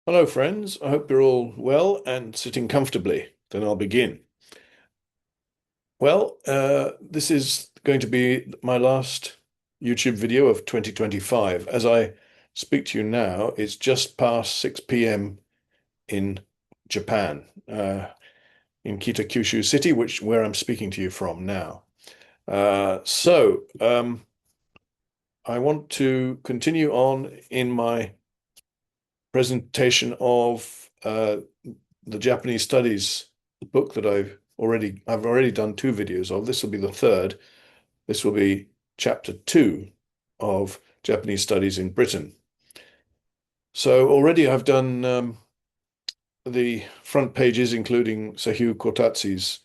Hello, friends. I hope you're all well and sitting comfortably. Then I'll begin. This is going to be my last YouTube video of 2025. As I speak to you now, it's just past 6 p.m. in Japan, in Kitakyushu City, where I'm speaking to you from now. I want to continue on in my presentation of the Japanese studies book that I've already done two videos of. This will be the third. This will be chapter 2 of Japanese studies in Britain. So already I've done the front pages, including Sahyu Kotatsu's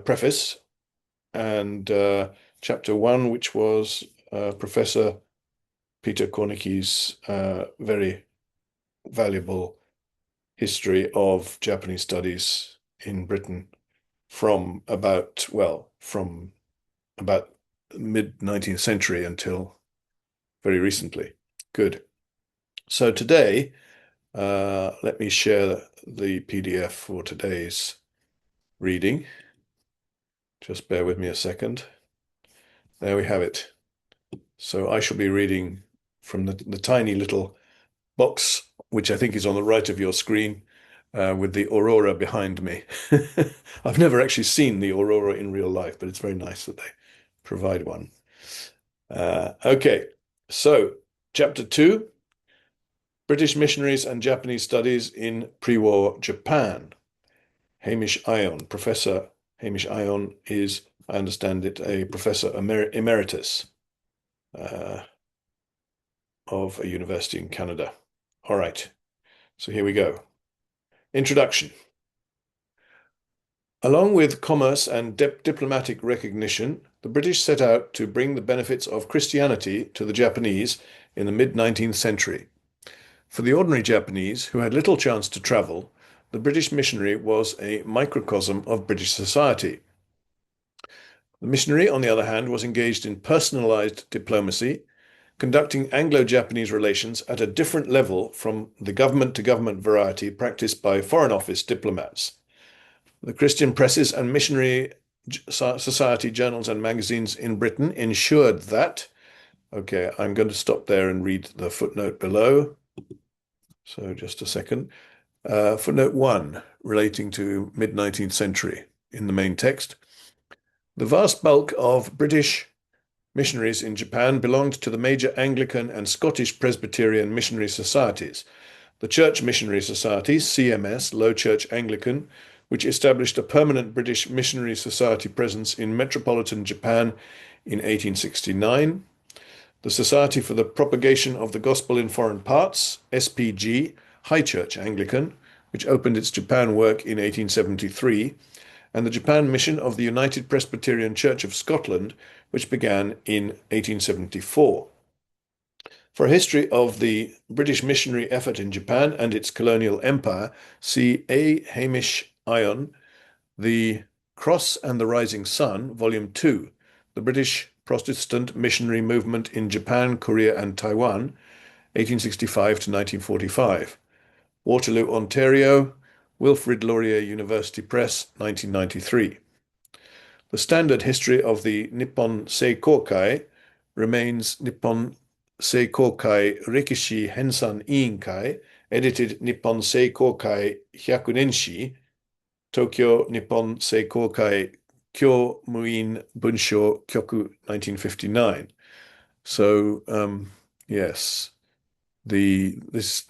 preface, and chapter 1, which was Professor Peter Kornicki's very valuable history of Japanese studies in Britain from from about mid-19th century until very recently. Good. So today, let me share the PDF for today's reading. Just bear with me a second. There we have it. So I shall be reading from the tiny little box, which I think is on the right of your screen, with the aurora behind me. I've never actually seen the aurora in real life, but it's very nice that they provide one. Okay, so chapter 2, British Missionaries and Japanese Studies in Pre-War Japan. Hamish Ion, Professor Hamish Ion is, I understand it, a professor emeritus of a university in Canada. All right, so here we go. Introduction. Along with commerce and diplomatic recognition, the British set out to bring the benefits of Christianity to the Japanese in the mid-19th century. For the ordinary Japanese, who had little chance to travel, the British missionary was a microcosm of British society. The missionary, on the other hand, was engaged in personalized diplomacy, conducting Anglo-Japanese relations at a different level from the government-to-government variety practiced by Foreign Office diplomats. The Christian presses and missionary society journals and magazines in Britain ensured that, okay, I'm going to stop there and read the footnote below. So just a second. Footnote 1, relating to mid-19th century in the main text. The vast bulk of British missionaries in Japan belonged to the major Anglican and Scottish Presbyterian missionary societies. The Church Missionary Society, CMS, Low Church Anglican, which established a permanent British Missionary Society presence in metropolitan Japan in 1869. The Society for the Propagation of the Gospel in Foreign Parts, SPG, High Church Anglican, which opened its Japan work in 1873, and the Japan Mission of the United Presbyterian Church of Scotland, which began in 1874. For a history of the British missionary effort in Japan and its colonial empire, see A. Hamish Ion, The Cross and the Rising Sun, Volume 2, The British Protestant Missionary Movement in Japan, Korea, and Taiwan, 1865 to 1945. Waterloo, Ontario, Wilfrid Laurier University Press, 1993. The standard history of the Nippon Seikokai remains Nippon Seikokai Rekishi Hensan Iinkai, edited Nippon Seikokai Hyakunenshi, Tokyo Nippon Seikokai Kyomuin Bunsho Kyoku 1959. So, yes, the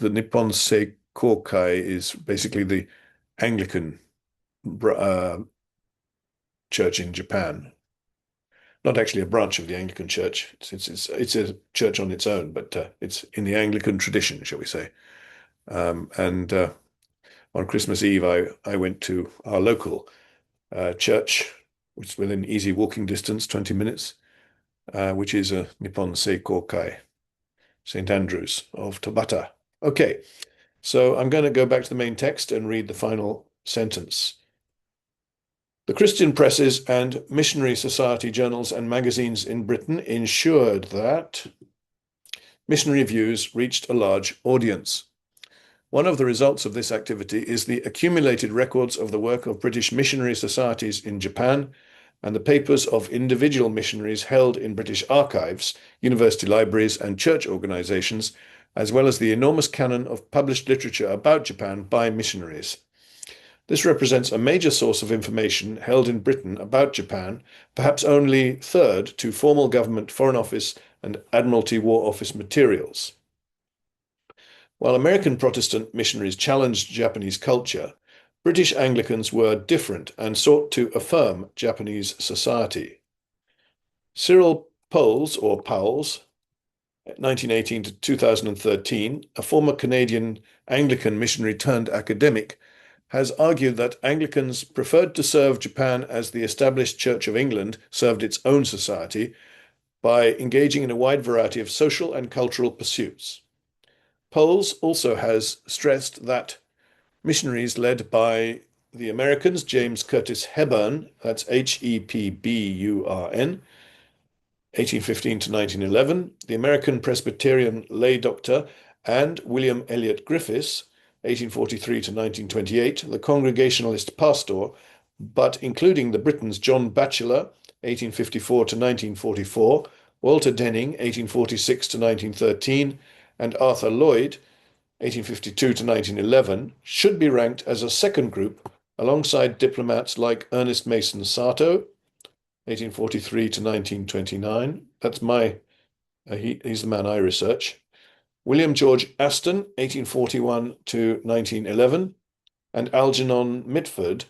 Nippon Seikokai is basically the Anglican church in Japan. Not actually a branch of the Anglican Church. It's a church on its own, but it's in the Anglican tradition, shall we say. And on Christmas Eve, I went to our local church, which is within easy walking distance, 20 minutes, which is a Nippon Seikokai, St. Andrews of Tabata. Okay, so I'm going to go back to the main text and read the final sentence. The Christian presses and missionary society journals and magazines in Britain ensured that missionary views reached a large audience. One of the results of this activity is the accumulated records of the work of British missionary societies in Japan and the papers of individual missionaries held in British archives, university libraries, and church organizations, as well as the enormous canon of published literature about Japan by missionaries. This represents a major source of information held in Britain about Japan, perhaps only third to formal government Foreign Office and Admiralty War Office materials. While American Protestant missionaries challenged Japanese culture, British Anglicans were different and sought to affirm Japanese society. Cyril Powles, or Powles, 1918 to 2013, a former Canadian Anglican missionary turned academic, has argued that Anglicans preferred to serve Japan as the established Church of England served its own society by engaging in a wide variety of social and cultural pursuits. Powles also has stressed that missionaries led by the Americans, James Curtis Hepburn, that's Hepburn, 1815 to 1911, the American Presbyterian lay doctor, and William Elliot Griffiths, 1843 to 1928, the Congregationalist pastor, but including the Britons John Batchelor, 1854 to 1944, Walter Denning, 1846 to 1913, and Arthur Lloyd, 1852 to 1911, should be ranked as a second group alongside diplomats like Ernest Mason Sato, 1843 to 1929. That's he's the man I research. William George Aston, 1841 to 1911, and Algernon Mitford,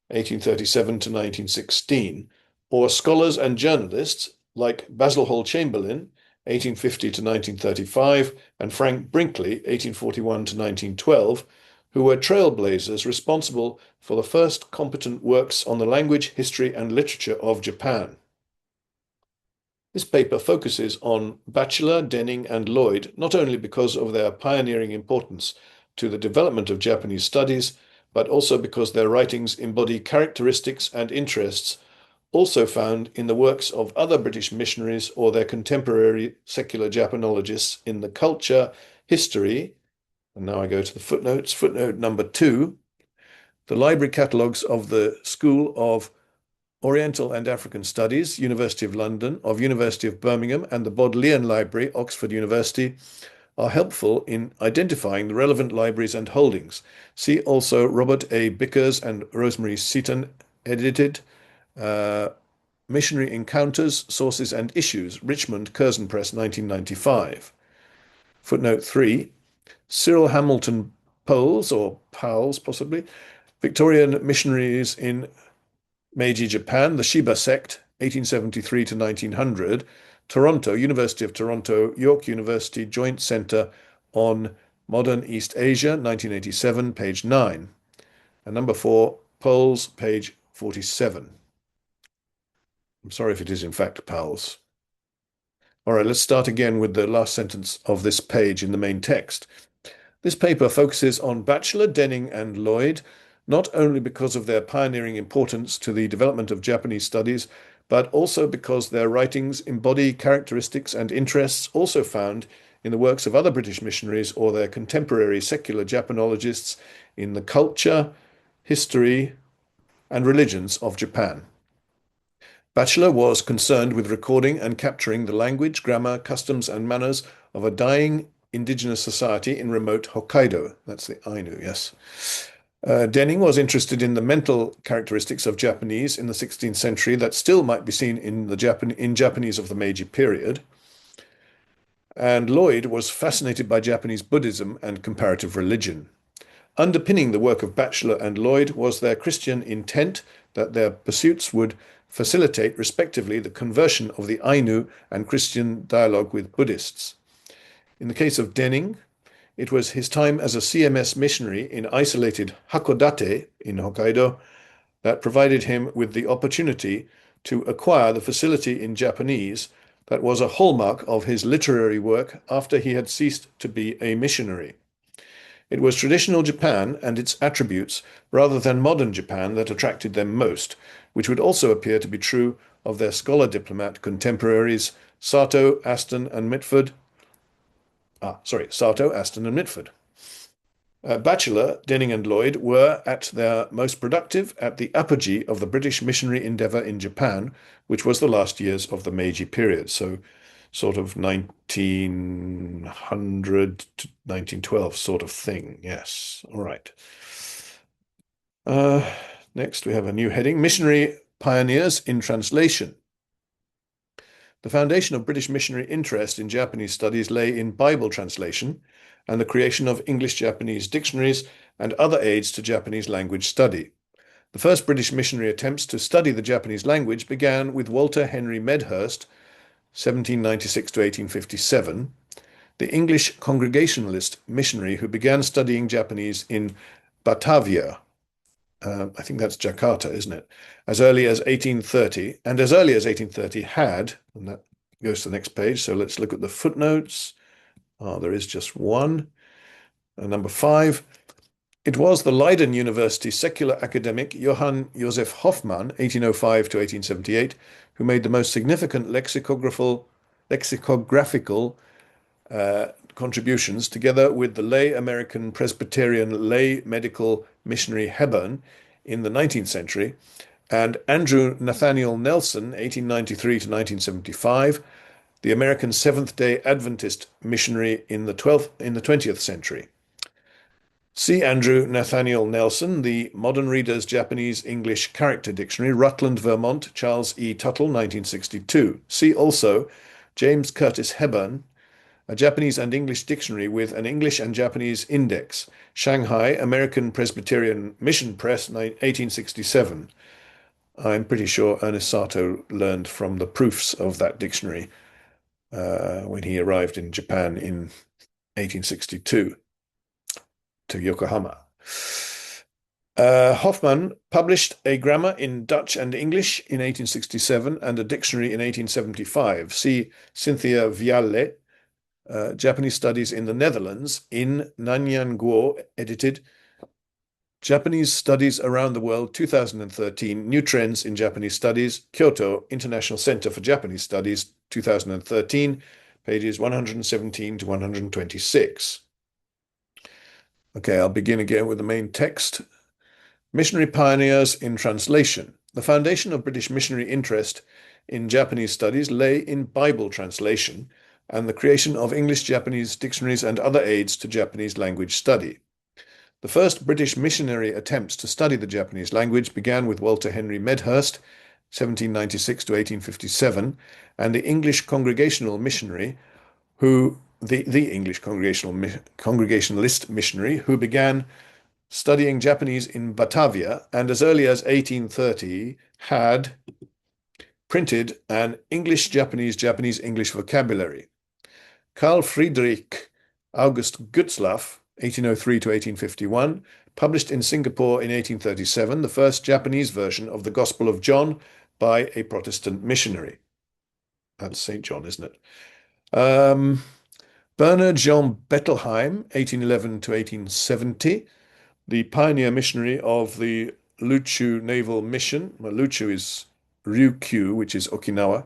1837 to 1916, or scholars and journalists like Basil Hall Chamberlain, 1850 to 1935, and Frank Brinkley, 1841 to 1912, who were trailblazers responsible for the first competent works on the language, history, and literature of Japan. This paper focuses on Batchelor, Denning, and Lloyd not only because of their pioneering importance to the development of Japanese studies, but also because their writings embody characteristics and interests also found in the works of other British missionaries or their contemporary secular Japanologists in the culture, history, and now I go to the footnotes. Footnote number 2, the library catalogues of the School of Oriental and African Studies, University of London, of University of Birmingham, and the Bodleian Library, Oxford University, are helpful in identifying the relevant libraries and holdings. See also Robert A. Bickers and Rosemary Seaton edited Missionary Encounters, Sources and Issues, Richmond, Curzon Press, 1995. Footnote 3, Cyril Hamilton Powles, or Powles possibly, Victorian Missionaries in Meiji Japan, the Shiba Sect, 1873 to 1900, Toronto, University of Toronto, York University Joint Centre on Modern East Asia, 1987, page 9. And number 4, Powles, page 47. I'm sorry if it is in fact Powles. All right, let's start again with the last sentence of this page in the main text. This paper focuses on Batchelor, Denning, and Lloyd, not only because of their pioneering importance to the development of Japanese studies, but also because their writings embody characteristics and interests also found in the works of other British missionaries or their contemporary secular Japanologists in the culture, history, and religions of Japan. Batchelor was concerned with recording and capturing the language, grammar, customs, and manners of a dying indigenous society in remote Hokkaido. That's the Ainu, yes. Denning was interested in the mental characteristics of Japanese in the 16th century that still might be seen in Japanese of the Meiji period. And Lloyd was fascinated by Japanese Buddhism and comparative religion. Underpinning the work of Batchelor and Lloyd was their Christian intent that their pursuits would facilitate, respectively, the conversion of the Ainu and Christian dialogue with Buddhists. In the case of Denning, it was his time as a CMS missionary in isolated Hakodate in Hokkaido that provided him with the opportunity to acquire the facility in Japanese that was a hallmark of his literary work after he had ceased to be a missionary. It was traditional Japan and its attributes rather than modern Japan that attracted them most, which would also appear to be true of their scholar-diplomat contemporaries Sato, Aston, and Mitford. Sato, Aston, and Mitford. Batchelor, Denning and Lloyd were at their most productive at the apogee of the British missionary endeavour in Japan, which was the last years of the Meiji period. So sort of 1900 to 1912 sort of thing. Yes. All right. Uh, Next, we have a new heading, Missionary Pioneers in Translation. The foundation of British missionary interest in Japanese studies lay in Bible translation and the creation of English-Japanese dictionaries and other aids to Japanese language study. The first British missionary attempts to study the Japanese language began with Walter Henry Medhurst, 1796 to 1857, the English Congregationalist missionary who began studying Japanese in Batavia. I think that's Jakarta, isn't it? As early as 1830, and as early as 1830 had, and that goes to the next page, so let's look at the footnotes. There is just one. Number 5, it was the Leiden University secular academic Johann Joseph Hoffmann, 1805 to 1878, who made the most significant lexicographical contributions, together with the lay American Presbyterian lay medical missionary Hebburn in the 19th century, and Andrew Nathaniel Nelson, 1893 to 1975, the American Seventh-day Adventist missionary in the 20th century. See Andrew Nathaniel Nelson, the Modern Reader's Japanese-English Character Dictionary, Rutland, Vermont, Charles E. Tuttle, 1962. See also James Curtis Hebburn, a Japanese and English dictionary with an English and Japanese index, Shanghai, American Presbyterian Mission Press, 1867. I'm pretty sure Ernest Sato learned from the proofs of that dictionary when he arrived in Japan in 1862 to Yokohama. Hoffmann published a grammar in Dutch and English in 1867 and a dictionary in 1875. See Cynthia Viale, Japanese Studies in the Netherlands, in Nanyang Guo, edited. Japanese Studies Around the World, 2013, New Trends in Japanese Studies, Kyoto, International Center for Japanese Studies, 2013, pages 117 to 126. Okay, I'll begin again with the main text. Missionary Pioneers in Translation. The foundation of British missionary interest in Japanese studies lay in Bible translation and the creation of English-Japanese dictionaries and other aids to Japanese language study. The first British missionary attempts to study the Japanese language began with Walter Henry Medhurst, 1796 to 1857, and the English Congregational missionary, the English Congregationalist missionary, who began studying Japanese in Batavia, and as early as 1830 had printed an English-Japanese-Japanese-English vocabulary. Carl Friedrich August Gutzlaff, 1803 to 1851, published in Singapore in 1837 the first Japanese version of the Gospel of John by a Protestant missionary. That's St. John, isn't it? Bernard Jean Bettelheim, 1811 to 1870, the pioneer missionary of the Luchu Naval Mission. Well, Luchu is Ryukyu, which is Okinawa.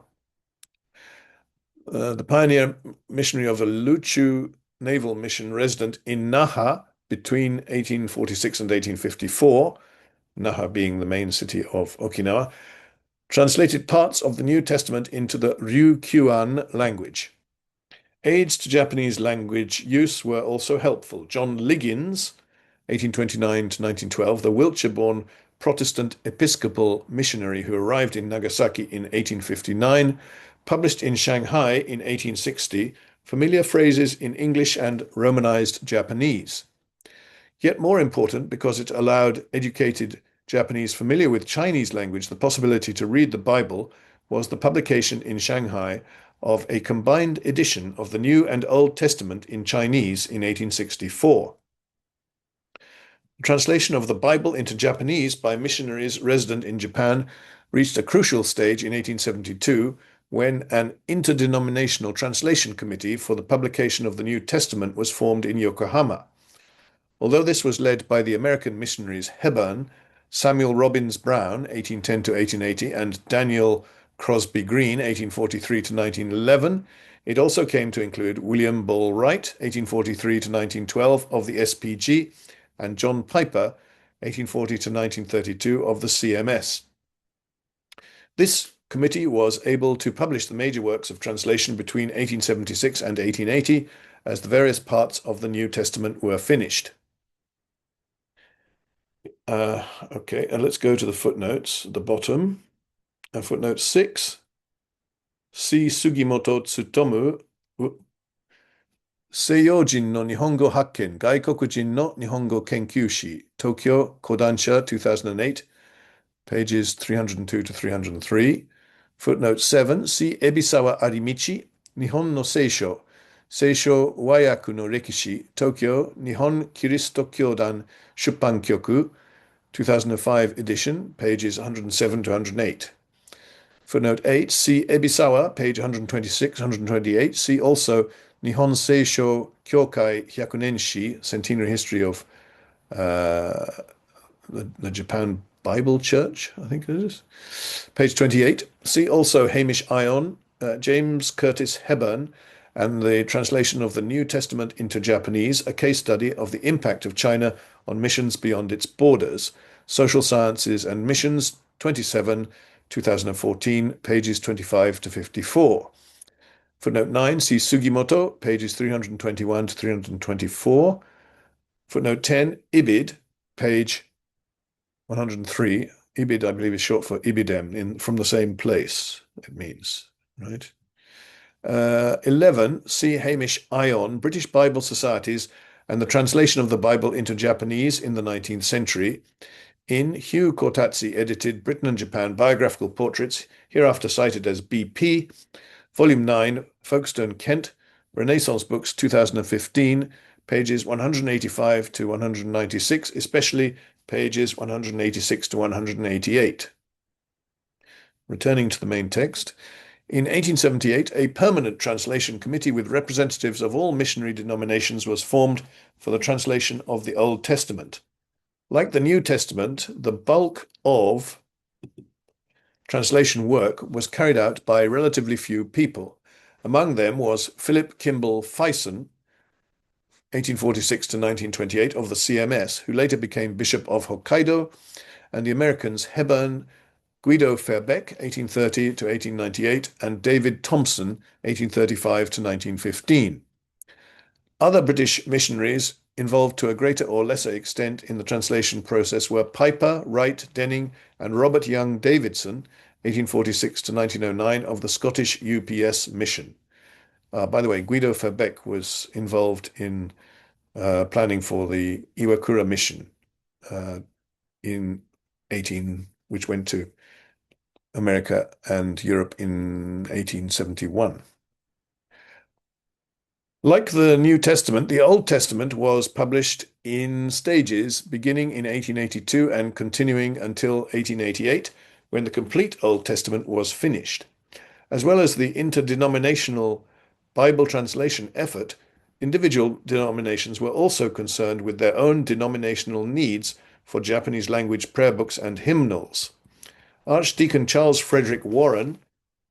The pioneer missionary of the Luchu Naval Mission resident in Naha between 1846 and 1854, Naha being the main city of Okinawa, translated parts of the New Testament into the Ryukyuan language. Aids to Japanese language use were also helpful. John Liggins, 1829 to 1912, the Wiltshire-born Protestant Episcopal missionary who arrived in Nagasaki in 1859, published in Shanghai in 1860 familiar phrases in English and Romanized Japanese. Yet more important, because it allowed educated Japanese familiar with Chinese language the possibility to read the Bible, was the publication in Shanghai of a combined edition of the New and Old Testament in Chinese in 1864. The translation of the Bible into Japanese by missionaries resident in Japan reached a crucial stage in 1872 when an interdenominational translation committee for the publication of the New Testament was formed in Yokohama. Although this was led by the American missionaries Hebburn, Samuel Robbins Brown, 1810 to 1880, and Daniel Crosby Green, 1843 to 1911, It also came to include William Ball Wright, 1843 to 1912 of the SPG, and John Piper, 1840 to 1932 of the CMS. This committee was able to publish the major works of translation between 1876 and 1880 as the various parts of the New Testament were finished. Okay, and let's go to the footnotes at the bottom. Footnote 6. See Sugimoto Tsutomu, Seiyojin no Nihongo Hakken, Gaikokujin no Nihongo Kenkyushi, Tokyo, Kodansha, 2008, pages 302 to 303. Footnote 7. See Ebisawa Arimichi, Nihon no Seisho, Seisho Wayaku no Rekishi, Tokyo, Nihon Kiristo-kyodan Shuppankyoku, 2005 edition, pages 107 to 108. Footnote 8. See Ebisawa, page 126, 128. See also Nihon Seisho Kyokai Hyakunenshi, Centenary History of the Japan Bible Church, I think it is. Page 28. See also Hamish Ion, James Curtis Hebburn, and the translation of the New Testament into Japanese, a case study of the impact of China on missions beyond its borders. Social Sciences and Missions, 27, 2014, pages 25 to 54. Footnote 9, see Sugimoto, pages 321 to 324. Footnote 10, Ibid, page 103. Ibid, I believe, is short for Ibidem, from the same place, it means, right? 11, see Hamish Ion, British Bible Societies and the Translation of the Bible into Japanese in the 19th Century. In Hugh Kortatsi edited Britain and Japan Biographical Portraits, hereafter cited as BP, Volume 9, Folkestone, Kent, Renaissance Books, 2015, pages 185 to 196, especially pages 186 to 188. Returning to the main text, in 1878, a permanent translation committee with representatives of all missionary denominations was formed for the translation of the Old Testament. Like the New Testament, the bulk of translation work was carried out by relatively few people. Among them was Philip Kimball Fyson, 1846 to 1928, of the CMS, who later became Bishop of Hokkaido, and the Americans Hebburn, Guido Verbeck, 1830 to 1898, and David Thompson, 1835 to 1915. Other British missionaries involved to a greater or lesser extent in the translation process were Piper, Wright, Denning, and Robert Young Davidson, 1846 to 1909, of the Scottish UPS mission. By the way, Guido Verbeck was involved in planning for the Iwakura mission which went to America and Europe in 1871. Like the New Testament, the Old Testament was published in stages beginning in 1882 and continuing until 1888, when the complete Old Testament was finished. As well as the interdenominational Bible translation effort, individual denominations were also concerned with their own denominational needs for Japanese language prayer books and hymnals. Archdeacon Charles Frederick Warren,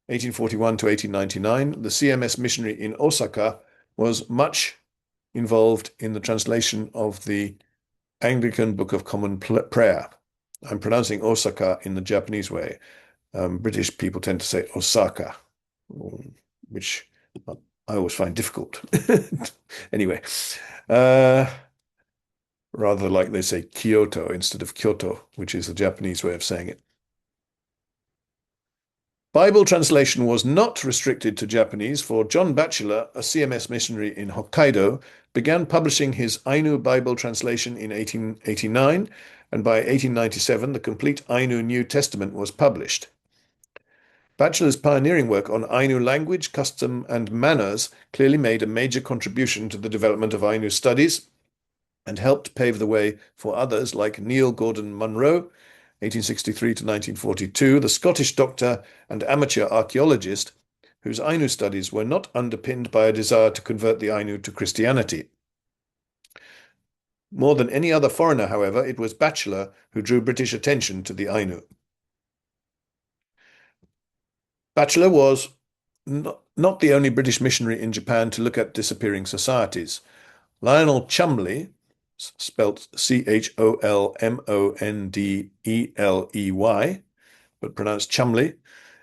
1841 to 1899, the CMS missionary in Osaka, was much involved in the translation of the Anglican Book of Common Prayer. I'm pronouncing Osaka in the Japanese way. British people tend to say Osaka, which I always find difficult. Anyway, rather like they say Kyoto instead of Kyoto, which is the Japanese way of saying it. Bible translation was not restricted to Japanese, for John Batchelor, a CMS missionary in Hokkaido, began publishing his Ainu Bible translation in 1889, and by 1897 the complete Ainu New Testament was published. Batchelor's pioneering work on Ainu language, custom, and manners clearly made a major contribution to the development of Ainu studies and helped pave the way for others like Neil Gordon Munro, 1863 to 1942, the Scottish doctor and amateur archaeologist, whose Ainu studies were not underpinned by a desire to convert the Ainu to Christianity. More than any other foreigner, however, it was Batchelor who drew British attention to the Ainu. Batchelor was not the only British missionary in Japan to look at disappearing societies. Lionel Cholmondeley, spelt Cholmondeley, but pronounced Cholmondeley,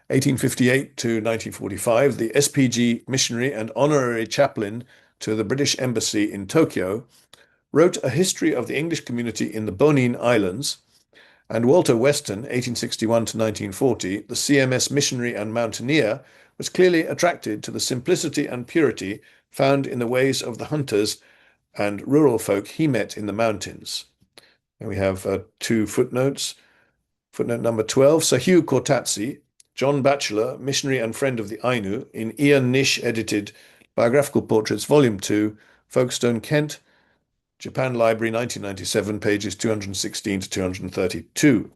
1858 to 1945, the SPG missionary and honorary chaplain to the British Embassy in Tokyo, wrote a history of the English community in the Bonin Islands, and Walter Weston, 1861 to 1940, the CMS missionary and mountaineer, was clearly attracted to the simplicity and purity found in the ways of the hunters and rural folk he met in the mountains. And we have two footnotes. Footnote number 12, Sir Hugh Kortatsi, John Batchelor, missionary and friend of the Ainu, in Ian Nish edited Biographical Portraits, Volume 2, Folkestone, Kent, Japan Library, 1997, pages 216 to 232.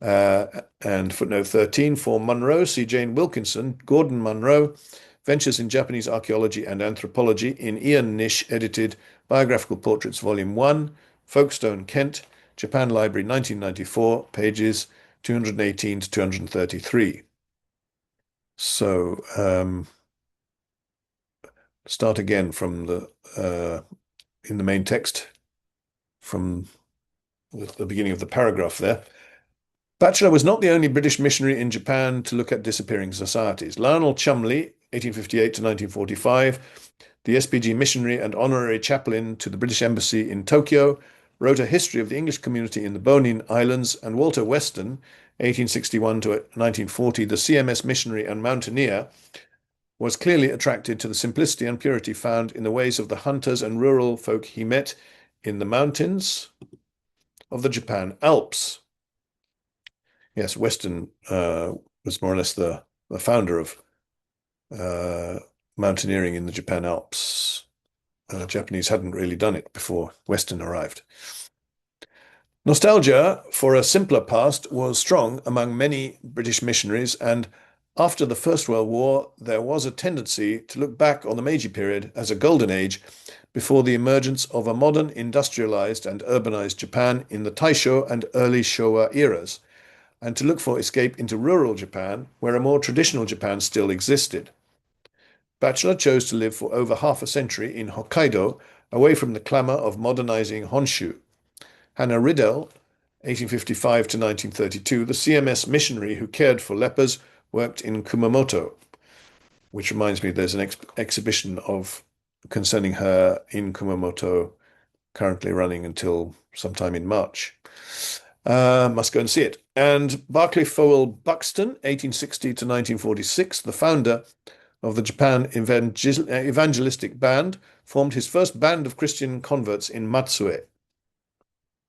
And footnote 13, for Munro, see Jane Wilkinson, Gordon Munro, Ventures in Japanese Archaeology and Anthropology in Ian Nish edited Biographical Portraits, Volume 1, Folkestone, Kent, Japan Library, 1994, pages 218 to 233. So, start again from the in the main text, from the beginning of the paragraph there. Batchelor was not the only British missionary in Japan to look at disappearing societies. Lionel Cholmondeley, 1858 to 1945, the SPG missionary and honorary chaplain to the British Embassy in Tokyo, wrote a history of the English community in the Bonin Islands, and Walter Weston, 1861 to 1940, the CMS missionary and mountaineer, was clearly attracted to the simplicity and purity found in the ways of the hunters and rural folk he met in the mountains of the Japan Alps. Yes, Weston was more or less the founder of mountaineering in the Japan Alps. Japanese hadn't really done it before Weston arrived. Nostalgia for a simpler past was strong among many British missionaries, and after the First World War, there was a tendency to look back on the Meiji period as a golden age before the emergence of a modern industrialized and urbanized Japan in the Taisho and early Showa eras, and to look for escape into rural Japan, where a more traditional Japan still existed. Batchelor chose to live for over half a century in Hokkaido, away from the clamor of modernizing Honshu. Hannah Riddell, 1855 to 1932, the CMS missionary who cared for lepers, worked in Kumamoto, which reminds me there's an exhibition concerning her in Kumamoto currently running until sometime in March. Must go and see it. And Barclay Fowell Buxton, 1860 to 1946, the founder of the Japan Evangelistic Band, formed his first band of Christian converts in Matsue.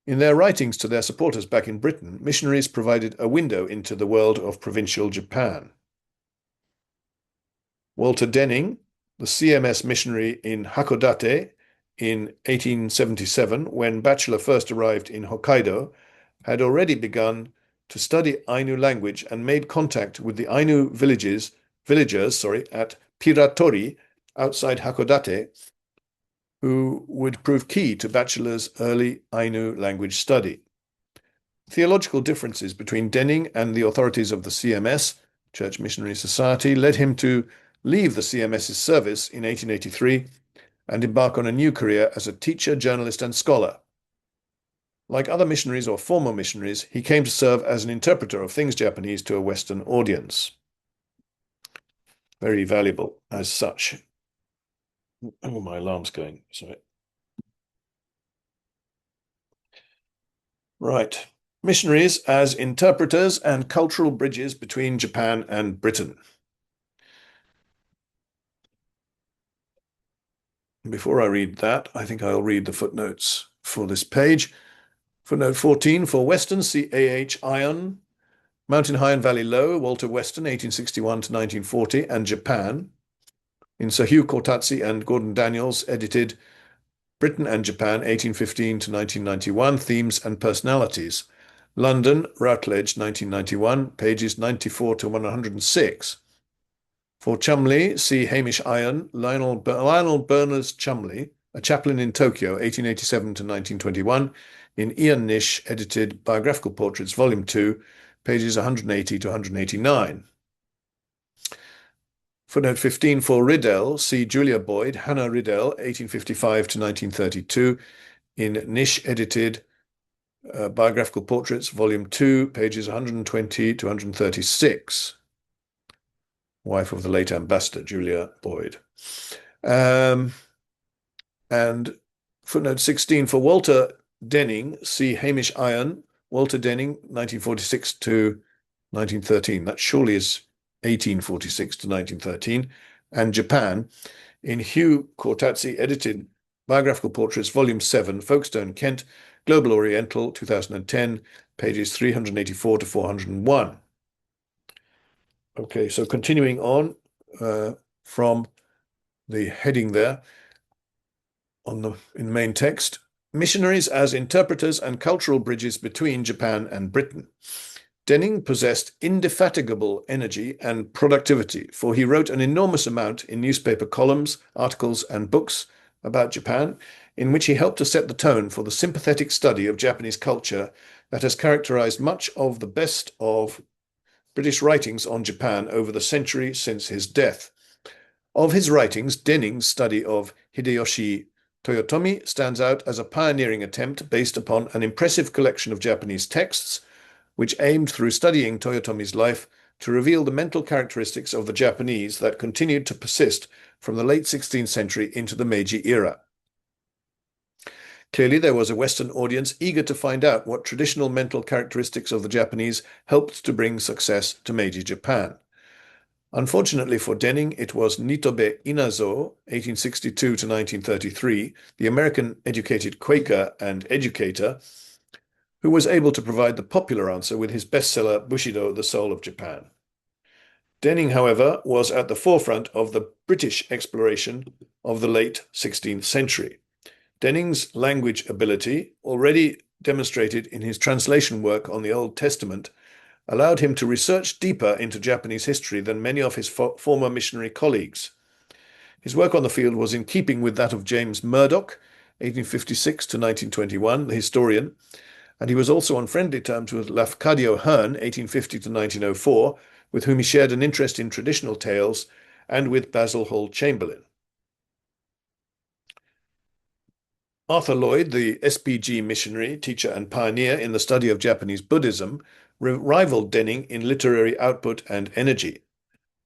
In their writings to their supporters back in Britain, missionaries provided a window into the world of provincial Japan. Walter Denning, the CMS missionary in Hakodate in 1877, when Batchelor first arrived in Hokkaido, had already begun to study Ainu language and made contact with the Ainu villagers at Piratori outside Hakodate, who would prove key to Batchelor's early Ainu language study. Theological differences between Denning and the authorities of the CMS, Church Missionary Society, led him to leave the CMS's service in 1883 and embark on a new career as a teacher, journalist, and scholar. Like other missionaries or former missionaries, he came to serve as an interpreter of things Japanese to a Western audience. Very valuable as such. Oh, my alarm's going. Sorry. Right. Missionaries as interpreters and cultural bridges between Japan and Britain. Before I read that, I think I'll read the footnotes for this page. Footnote 14, for Western, see A.H. Ion, Mountain High and Valley Low, Walter Weston, 1861 to 1940, and Japan. In Sir Hugh Kortatsi and Gordon Daniels, edited Britain and Japan, 1815 to 1991, Themes and Personalities. London, Routledge, 1991, pages 94 to 106. For Cholmondeley, see Hamish Iron, Lionel Berners Cholmondeley, a chaplain in Tokyo, 1887 to 1921, in Ian Nish, edited Biographical Portraits, Volume 2, pages 180 to 189. Footnote 15 for Riddell, see Julia Boyd, Hannah Riddell, 1855 to 1932, in Nish edited Biographical Portraits, Volume 2, pages 120 to 136. Wife of the late ambassador, Julia Boyd. And footnote 16 for Walter Denning, see Hamish Iron, Walter Denning, 1946 to 1913. That surely is 1846 to 1913. And Japan, in Hugh Cortazzi edited Biographical Portraits, Volume 7, Folkestone, Kent, Global Oriental, 2010, pages 384 to 401. Okay, so continuing on from the heading there in the main text, missionaries as interpreters and cultural bridges between Japan and Britain. Denning possessed indefatigable energy and productivity, for he wrote an enormous amount in newspaper columns, articles, and books about Japan, in which he helped to set the tone for the sympathetic study of Japanese culture that has characterized much of the best of British writings on Japan over the century since his death. Of his writings, Denning's study of Hideyoshi Toyotomi stands out as a pioneering attempt based upon an impressive collection of Japanese texts, which aimed through studying Toyotomi's life to reveal the mental characteristics of the Japanese that continued to persist from the late 16th century into the Meiji era. Clearly, there was a Western audience eager to find out what traditional mental characteristics of the Japanese helped to bring success to Meiji Japan. Unfortunately for Denning, it was Nitobe Inazo, 1862 to 1933, the American-educated Quaker and educator, who was able to provide the popular answer with his bestseller Bushido, The Soul of Japan. Denning, however, was at the forefront of the British exploration of the late 16th century. Denning's language ability, already demonstrated in his translation work on the Old Testament, allowed him to research deeper into Japanese history than many of his former missionary colleagues. His work on the field was in keeping with that of James Murdoch, 1856 to 1921, the historian, and he was also on friendly terms with Lafcadio Hearn, 1850 to 1904, with whom he shared an interest in traditional tales, and with Basil Hall Chamberlain. Arthur Lloyd, the SPG missionary, teacher, and pioneer in the study of Japanese Buddhism, rivaled Denning in literary output and energy.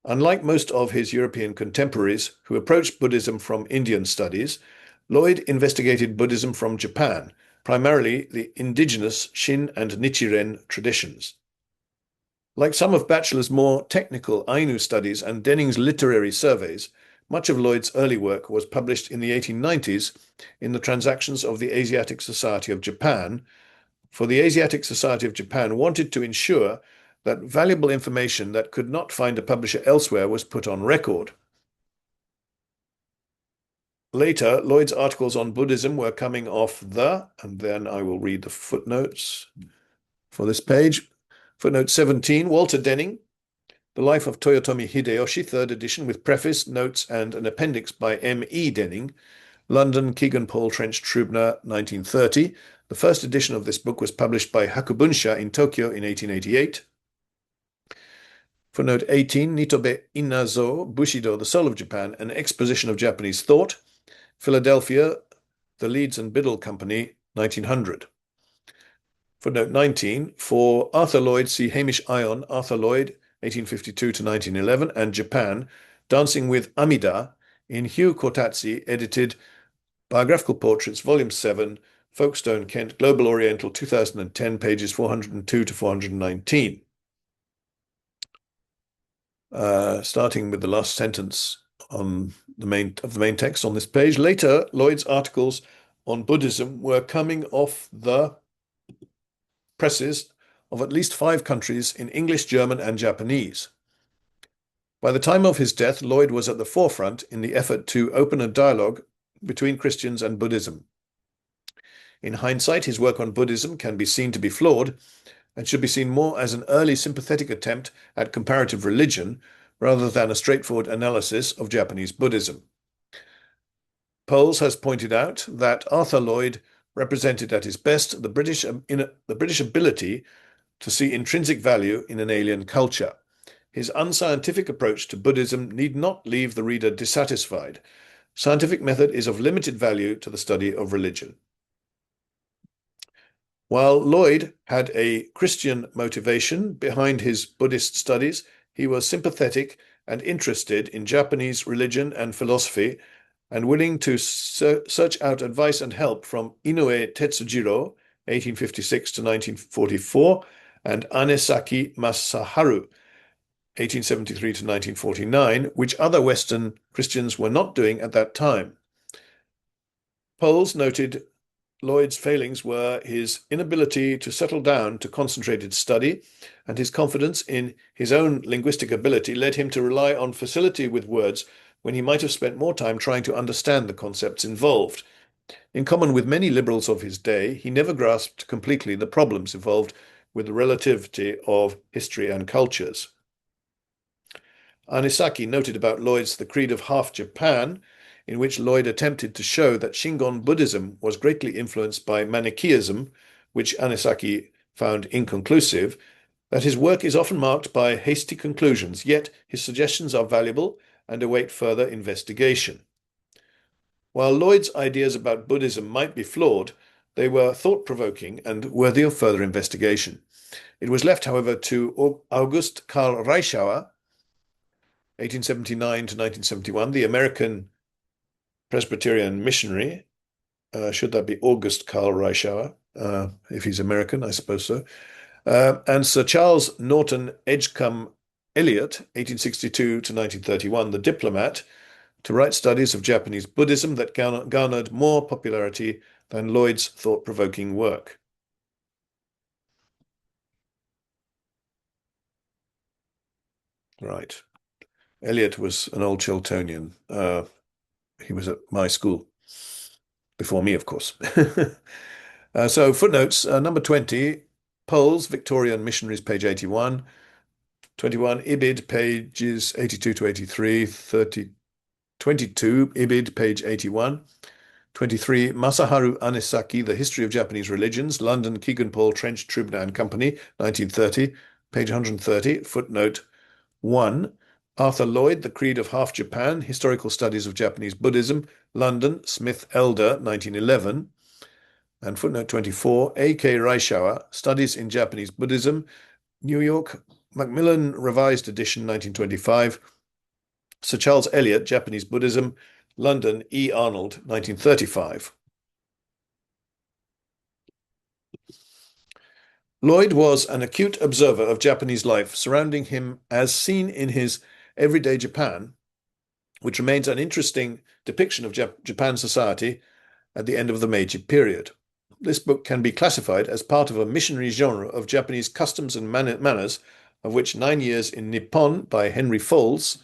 Unlike most of his European contemporaries who approached Buddhism from Indian studies, Lloyd investigated Buddhism from Japan, primarily the indigenous Shin and Nichiren traditions. Like some of Batchelor's more technical Ainu studies and Denning's literary surveys, much of Lloyd's early work was published in the 1890s in the Transactions of the Asiatic Society of Japan, for the Asiatic Society of Japan wanted to ensure that valuable information that could not find a publisher elsewhere was put on record. Later, Lloyd's articles on Buddhism were coming off and then I will read the footnotes for this page. Footnote 17, Walter Denning, The Life of Toyotomi Hideyoshi, 3rd edition, with preface, notes, and an appendix by M.E. Denning, London, Kegan Paul Trench Trubner, 1930. The first edition of this book was published by Hakubunsha in Tokyo in 1888. Footnote 18, Nitobe Inazo, Bushido, The Soul of Japan, An Exposition of Japanese Thought, Philadelphia, The Leeds and Biddle Company, 1900. Footnote 19, for Arthur Lloyd, see Hamish Ion, Arthur Lloyd, 1852 to 1911, and Japan, Dancing with Amida, in Hugh Cortazzi, edited Biographical Portraits, Volume 7, Folkestone, Kent, Global Oriental, 2010, pages 402 to 419. Starting with the last sentence on the main text on this page. Later, Lloyd's articles on Buddhism were coming off the presses of at least 5 countries in English, German, and Japanese. By the time of his death, Lloyd was at the forefront in the effort to open a dialogue between Christians and Buddhism. In hindsight, his work on Buddhism can be seen to be flawed and should be seen more as an early sympathetic attempt at comparative religion rather than a straightforward analysis of Japanese Buddhism. Poles has pointed out that Arthur Lloyd represented at his best the British ability to see intrinsic value in an alien culture. his unscientific approach to Buddhism need not leave the reader dissatisfied. Scientific method is of limited value to the study of religion. While Lloyd had a Christian motivation behind his Buddhist studies, he was sympathetic and interested in Japanese religion and philosophy, and willing to search out advice and help from Inoue Tetsujiro, 1856 to 1944, and Anesaki Masaharu, 1873 to 1949, which other Western Christians were not doing at that time. Poles noted Lloyd's failings were his inability to settle down to concentrated study, and his confidence in his own linguistic ability led him to rely on facility with words when he might have spent more time trying to understand the concepts involved. In common with many liberals of his day, he never grasped completely the problems involved with the relativity of history and cultures. Anisaki noted about Lloyd's The Creed of Half Japan, in which Lloyd attempted to show that Shingon Buddhism was greatly influenced by Manichaeism, which Anisaki found inconclusive, that his work is often marked by hasty conclusions, yet his suggestions are valuable and await further investigation. While Lloyd's ideas about Buddhism might be flawed, they were thought-provoking and worthy of further investigation. It was left, however, to August Karl Reischauer, 1879 to 1971, the American Presbyterian missionary. Should that be August Karl Reischauer? If he's American, I suppose so. And Sir Charles Norton Edgecombe Elliot, 1862 to 1931, the diplomat, to write studies of Japanese Buddhism that garnered more popularity than Lloyd's thought-provoking work. Right. Elliot was an old Chiltonian. He was at my school, before me, of course. So footnotes, number 20, Poles, Victorian Missionaries, page 81. 21, Ibid, pages 82 to 83. 22, Ibid, page 81. 23, Masaharu Anisaki, The History of Japanese Religions, London, Kegan Paul, Trench, Trubner and Company, 1930, page 130, footnote 1. Arthur Lloyd, The Creed of Half Japan, Historical Studies of Japanese Buddhism, London, Smith Elder, 1911. And footnote 24, A.K. Reischauer, Studies in Japanese Buddhism, New York, Macmillan Revised Edition, 1925. Sir Charles Elliot, Japanese Buddhism, London, E. Arnold, 1935. Lloyd was an acute observer of Japanese life surrounding him as seen in his Everyday Japan, which remains an interesting depiction of Japan society at the end of the Meiji period. This book can be classified as part of a missionary genre of Japanese customs and manners, of which 9 Years in Nippon by Henry Foles,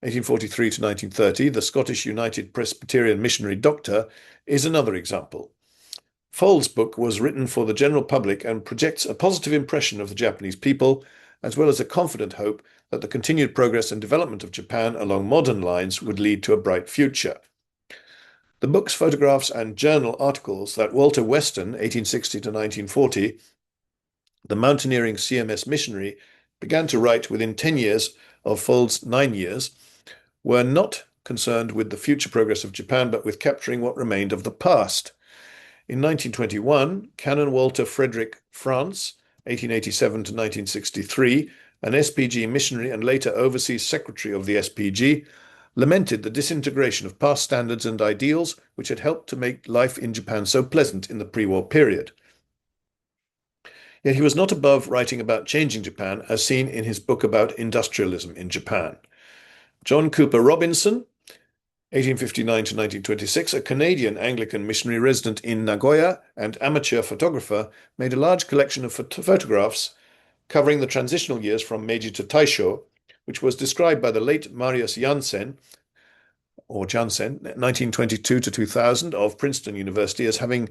1843 to 1930, the Scottish United Presbyterian missionary doctor, is another example. Foles' book was written for the general public and projects a positive impression of the Japanese people, as well as a confident hope that the continued progress and development of Japan along modern lines would lead to a bright future. The book's photographs and journal articles that Walter Weston, 1860 to 1940, the mountaineering CMS missionary, began to write within 10 years of Foles' 9 years, were not concerned with the future progress of Japan, but with capturing what remained of the past. In 1921, Canon Walter Frederick France, 1887 to 1963, an SPG missionary and later overseas secretary of the SPG, lamented the disintegration of past standards and ideals which had helped to make life in Japan so pleasant in the pre-war period. Yet he was not above writing about changing Japan, as seen in his book about industrialism in Japan. John Cooper Robinson, 1859 to 1926, a Canadian Anglican missionary resident in Nagoya and amateur photographer, made a large collection of photographs covering the transitional years from Meiji to Taisho, which was described by the late Marius Jansen, 1922 to 2000, of Princeton University, as having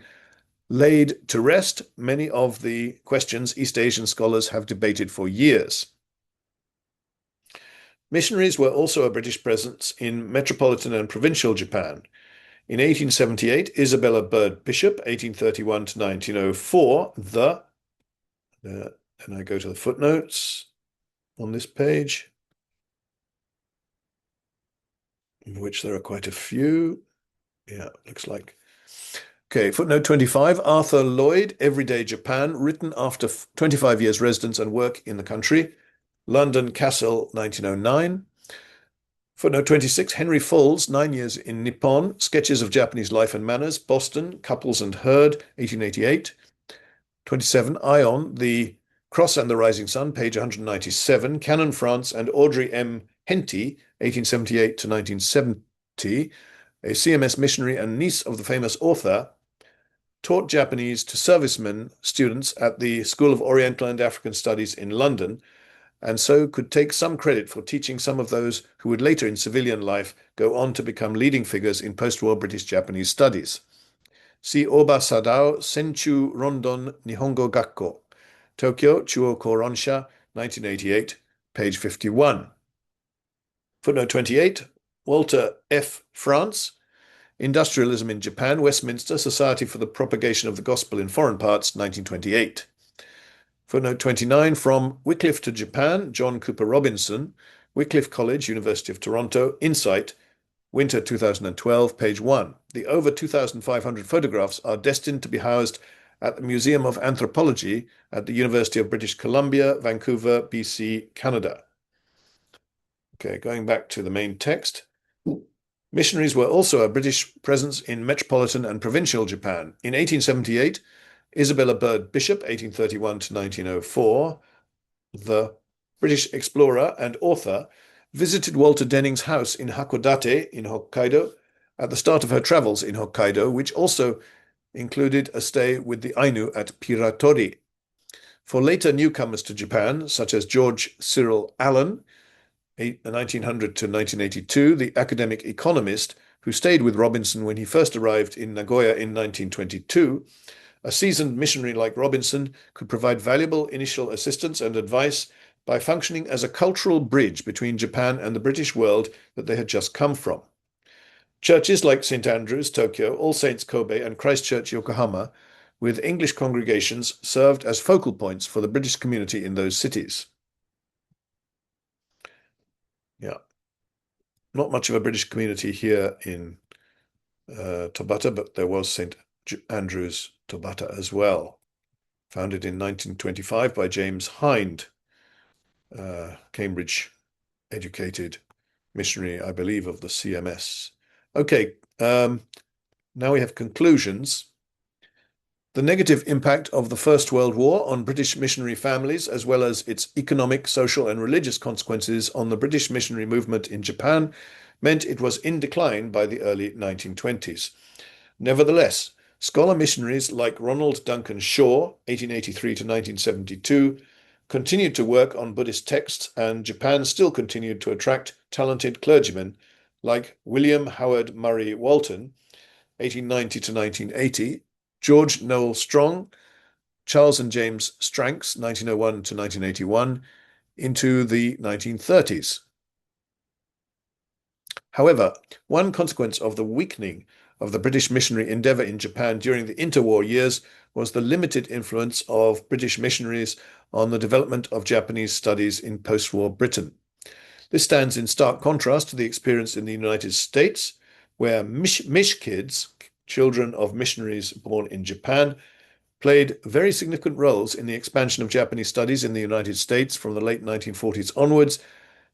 laid to rest many of the questions East Asian scholars have debated for years. Missionaries were also a British presence in metropolitan and provincial Japan. In 1878, Isabella Bird Bishop, 1831 to 1904, and I go to the footnotes. on this page, in which there are quite a few. Yeah, looks like. Okay, footnote 25, Arthur Lloyd, Everyday Japan, written after 25 years residence and work in the country. London, Cassell, 1909. Footnote 26, Henry Fowles, 9 years in Nippon, Sketches of Japanese Life and Manners, Boston, Couples and Herd, 1888. 27, Ion, The Cross and the Rising Sun, page 197, Canon France and Audrey M. Henty, 1878 to 1970, a CMS missionary and niece of the famous author, taught Japanese to servicemen students at the School of Oriental and African Studies in London, and so could take some credit for teaching some of those who would later in civilian life go on to become leading figures in post-war British-Japanese studies. See Oba Sadao, Senchu Rondon Nihongo Gakko, Tokyo, Chuo Koronsha, 1988, page 51. Footnote 28, Walter F. France, Industrialism in Japan, Westminster, Society for the Propagation of the Gospel in Foreign Parts, 1928. Footnote 29, From Wycliffe to Japan, John Cooper Robinson, Wycliffe College, University of Toronto, Insight, Winter 2012, page 1. The over 2,500 photographs are destined to be housed at the Museum of Anthropology at the University of British Columbia, Vancouver, BC, Canada. Okay, going back to the main text. Missionaries were also a British presence in metropolitan and provincial Japan. In 1878, Isabella Bird Bishop, 1831 to 1904, the British explorer and author, visited Walter Denning's house in Hakodate in Hokkaido at the start of her travels in Hokkaido, which also included a stay with the Ainu at Piratori. For later newcomers to Japan, such as George Cyril Allen, 1900 to 1982, the academic economist who stayed with Robinson when he first arrived in Nagoya in 1922, a seasoned missionary like Robinson could provide valuable initial assistance and advice by functioning as a cultural bridge between Japan and the British world that they had just come from. Churches like St. Andrew's, Tokyo, All Saints, Kobe, and Christ Church, Yokohama, with English congregations, served as focal points for the British community in those cities. Yeah. Not much of a British community here in Tobata, but there was St. Andrew's, Tobata as well. Founded in 1925 by James Hind, Cambridge-educated missionary, I believe, of the CMS. Okay, now we have conclusions. The negative impact of the First World War on British missionary families, as well as its economic, social, and religious consequences on the British missionary movement in Japan, meant it was in decline by the early 1920s. Nevertheless, scholar missionaries like Ronald Duncan Shaw, 1883 to 1972, continued to work on Buddhist texts, and Japan still continued to attract talented clergymen like William Howard Murray Walton, 1890 to 1980, George Noel Strong, Charles and James Stranks, 1901 to 1981, into the 1930s. However, one consequence of the weakening of the British missionary endeavour in Japan during the interwar years was the limited influence of British missionaries on the development of Japanese studies in post-war Britain. This stands in stark contrast to the experience in the United States, where Mish kids, children of missionaries born in Japan, played very significant roles in the expansion of Japanese studies in the United States from the late 1940s onwards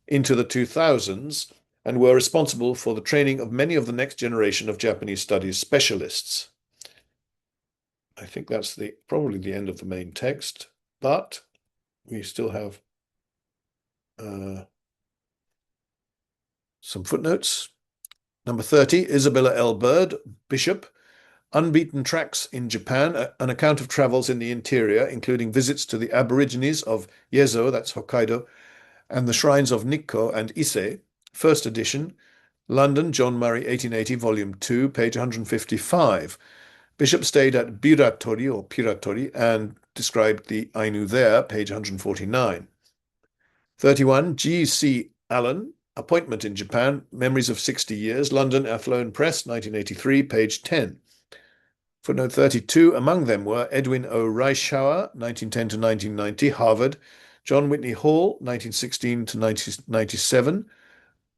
into the 2000s, and were responsible for the training of many of the next generation of Japanese studies specialists. I think that's probably the end of the main text, but we still have some footnotes. Number 30, Isabella L. Bird, Bishop, Unbeaten Tracks in Japan, an account of travels in the interior, including visits to the Aborigines of Yezo, that's Hokkaido, and the shrines of Nikko and Ise, first edition, London, John Murray, 1880, volume 2, page 155. Bishop stayed at Biratori or Piratori and described the Ainu there, page 149. 31, G.C. Allen, Appointment in Japan, Memories of 60 Years, London, Athlone Press, 1983, page 10. Footnote 32, among them were Edwin O. Reischauer, 1910 to 1990, Harvard, John Whitney Hall, 1916 to 1997,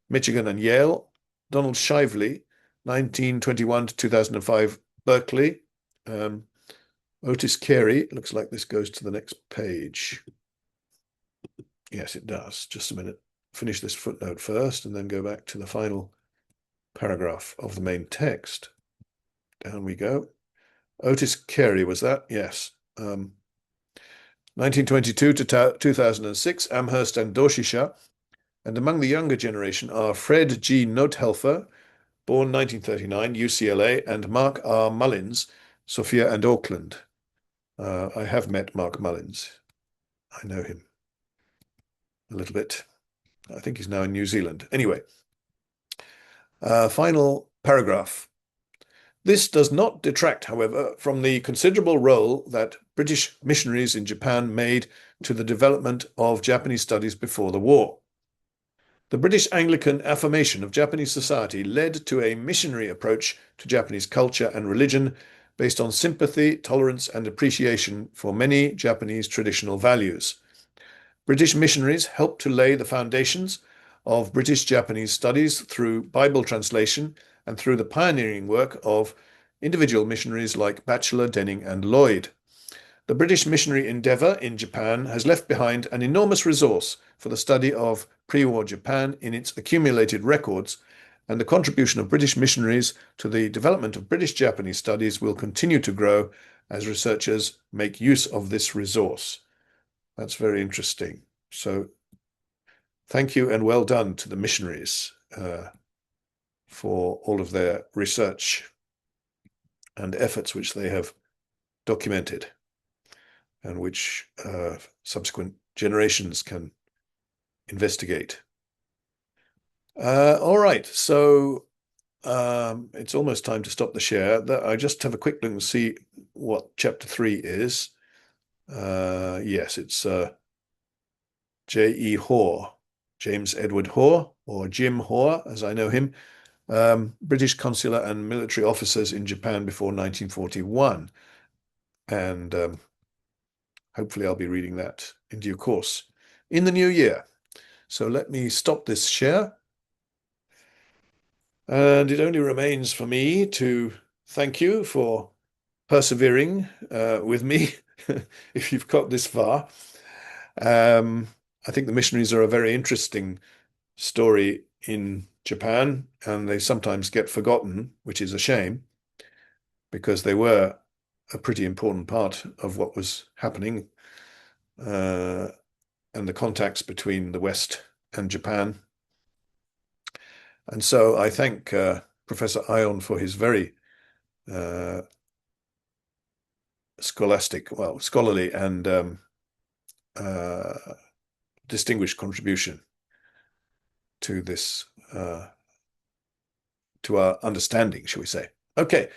Michigan and Yale. Donald Shively, 1921 to 2005, Berkeley. Otis Carey, looks like this goes to the next page. Yes, it does. Just a minute. Finish this footnote first and then go back to the final paragraph of the main text. Down we go. Otis Carey, was that? Yes. 1922 to 2006, Amherst and Doshisha. And among the younger generation are Fred G. Nothelfer, born 1939, UCLA, and Mark R. Mullins, Sophia and Auckland. I have met Mark Mullins. I know him a little bit. I think he's now in New Zealand. Anyway, final paragraph. This does not detract, however, from the considerable role that British missionaries in Japan made to the development of Japanese studies before the war. The British Anglican affirmation of Japanese society led to a missionary approach to Japanese culture and religion based on sympathy, tolerance, and appreciation for many Japanese traditional values. British missionaries helped to lay the foundations of British-Japanese studies through Bible translation and through the pioneering work of individual missionaries like Batchelor, Denning, and Lloyd. The British missionary endeavour in Japan has left behind an enormous resource for the study of pre-war Japan in its accumulated records, and the contribution of British missionaries to the development of British-Japanese studies will continue to grow as researchers make use of this resource. That's very interesting. So thank you and well done to the missionaries for all of their research and efforts which they have documented and which subsequent generations can investigate. All right, so it's almost time to stop the share. I just have a quick look and see what chapter 3 is. Yes, it's J.E. Hoare, James Edward Hoare, or Jim Hoare, as I know him, British consular and military officers in Japan before 1941. And hopefully I'll be reading that in due course in the new year. So let me stop this share. And it only remains for me to thank you for persevering with me if you've got this far. I think the missionaries are a very interesting story in Japan, and they sometimes get forgotten, which is a shame, because they were a pretty important part of what was happening and the contacts between the West and Japan. And so I thank Professor Ion for his very scholarly and distinguished contribution to this, to our understanding, shall we say. Okay,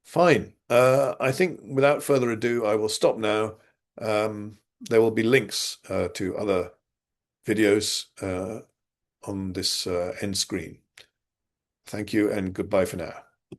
fine. I think without further ado, I will stop now. There will be links to other videos on this end screen. Thank you and goodbye for now.